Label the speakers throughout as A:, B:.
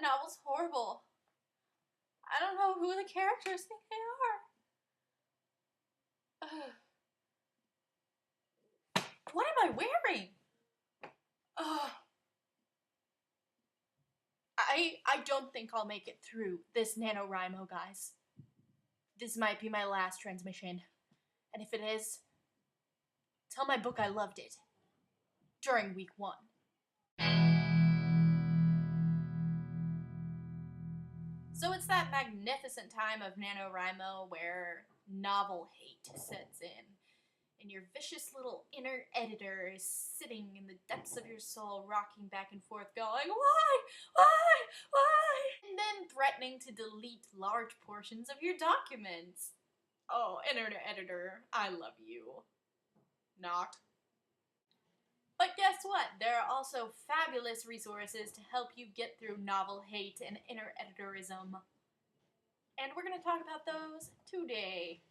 A: novel's horrible. I don't know who the characters think they are. Ugh. What am I wearing? Ugh. I don't think I'll make it through this NaNoWriMo, guys. This might be my last transmission. And if it is, tell my book I loved it. During week 1. So it's that magnificent time of NaNoWriMo where novel hate sets in, and your vicious little inner editor is sitting in the depths of your soul, rocking back and forth, going, why, and then threatening to delete large portions of your documents. Oh, inner editor, I love you. Not. But guess what? There are also fabulous resources to help you get through novel hate and inner editorism. And we're going to talk about those today.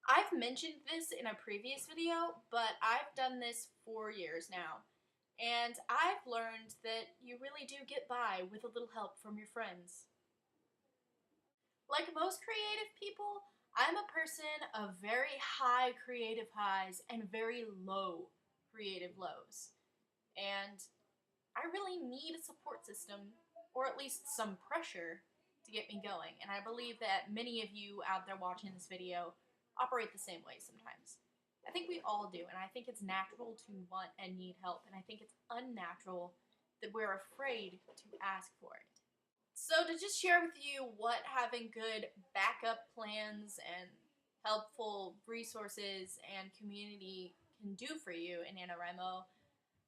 A: I've mentioned this in a previous video, but I've done this for years now. And I've learned that you really do get by with a little help from your friends. Like most creative people, I'm a person of very high creative highs and very low creative lows. And I really need a support system, or at least some pressure, to get me going. And I believe that many of you out there watching this video operate the same way sometimes. I think we all do, and I think it's natural to want and need help, and I think it's unnatural that we're afraid to ask for it. So to just share with you what having good backup plans and helpful resources and community can do for you in NaNoWriMo,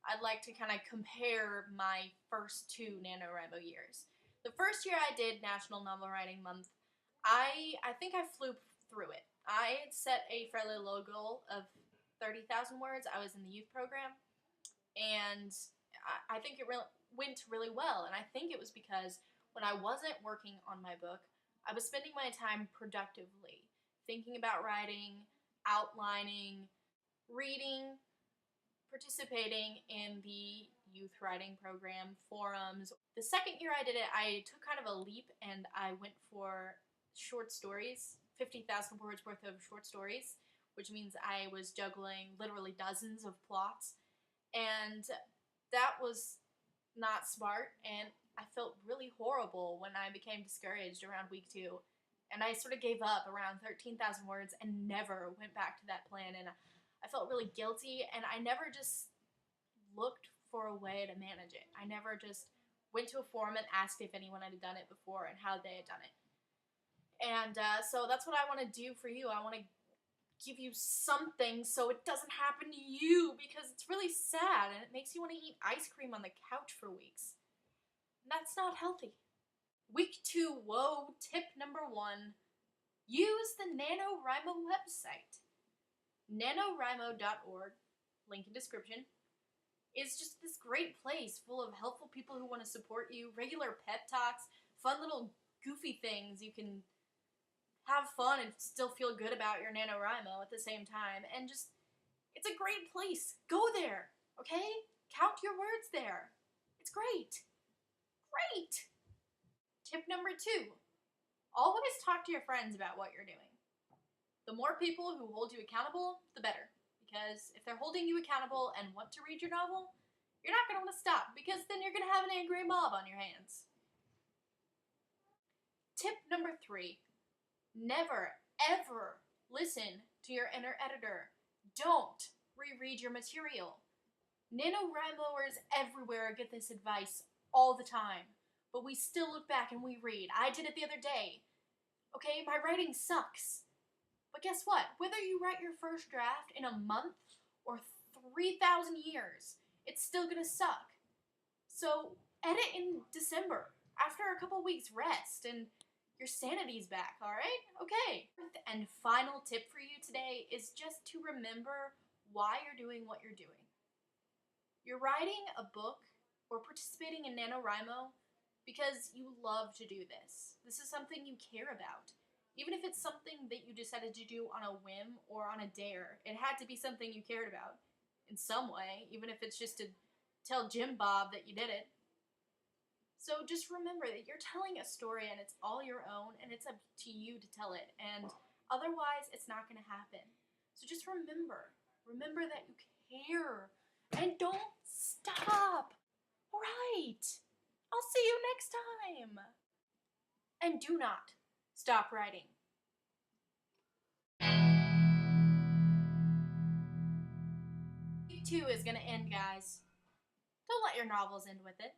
A: I'd like to kind of compare my first 2 NaNoWriMo years. The first year I did National Novel Writing Month, I think I flew through it. I had set a fairly low goal of 30,000 words. I was in the youth program, and I think it went really well, and I think it was because when I wasn't working on my book, I was spending my time productively, thinking about writing, outlining, reading, participating in the youth writing program, forums. The second year I did it, I took kind of a leap and I went for short stories, 50,000 words worth of short stories, which means I was juggling literally dozens of plots, and that was not smart, and I felt really horrible when I became discouraged around week 2, and I sort of gave up around 13,000 words and never went back to that plan, and I felt really guilty, and I never just looked for a way to manage it. I never just went to a forum and asked if anyone had done it before and how they had done it. And so that's what I want to do for you. I want to give you something so it doesn't happen to you, because it's really sad and it makes you want to eat ice cream on the couch for weeks. That's not healthy. Week 2 Woe tip number 1. Use the NaNoWriMo website. NaNoWriMo.org, link in description, is just this great place full of helpful people who want to support you, regular pep talks, fun little goofy things. You can have fun and still feel good about your NaNoWriMo at the same time, and just, it's a great place. Go there, okay? Count your words there. It's great. Great! Tip number 2. Always talk to your friends about what you're doing. The more people who hold you accountable, the better. Because if they're holding you accountable and want to read your novel, you're not going to want to stop, because then you're going to have an angry mob on your hands. Tip number 3. Never, ever listen to your inner editor. Don't reread your material. NaNoWriMoers everywhere get this advice all the time, but we still look back and we read. I did it the other day. Okay, my writing sucks. But guess what? Whether you write your first draft in a month or 3,000 years, it's still gonna suck. So edit in December, after a couple weeks rest, and your sanity's back, alright? Okay. And final tip for you today is just to remember why you're doing what you're doing. You're writing a book or participating in NaNoWriMo because you love to do this. This is something you care about. Even if it's something that you decided to do on a whim or on a dare, it had to be something you cared about in some way, even if it's just to tell Jim Bob that you did it. So just remember that you're telling a story and it's all your own and it's up to you to tell it. And otherwise, it's not going to happen. So just remember that you care and don't stop. All right. I'll see you next time. And do not stop writing. Week 2 is going to end, guys. Don't let your novels end with it.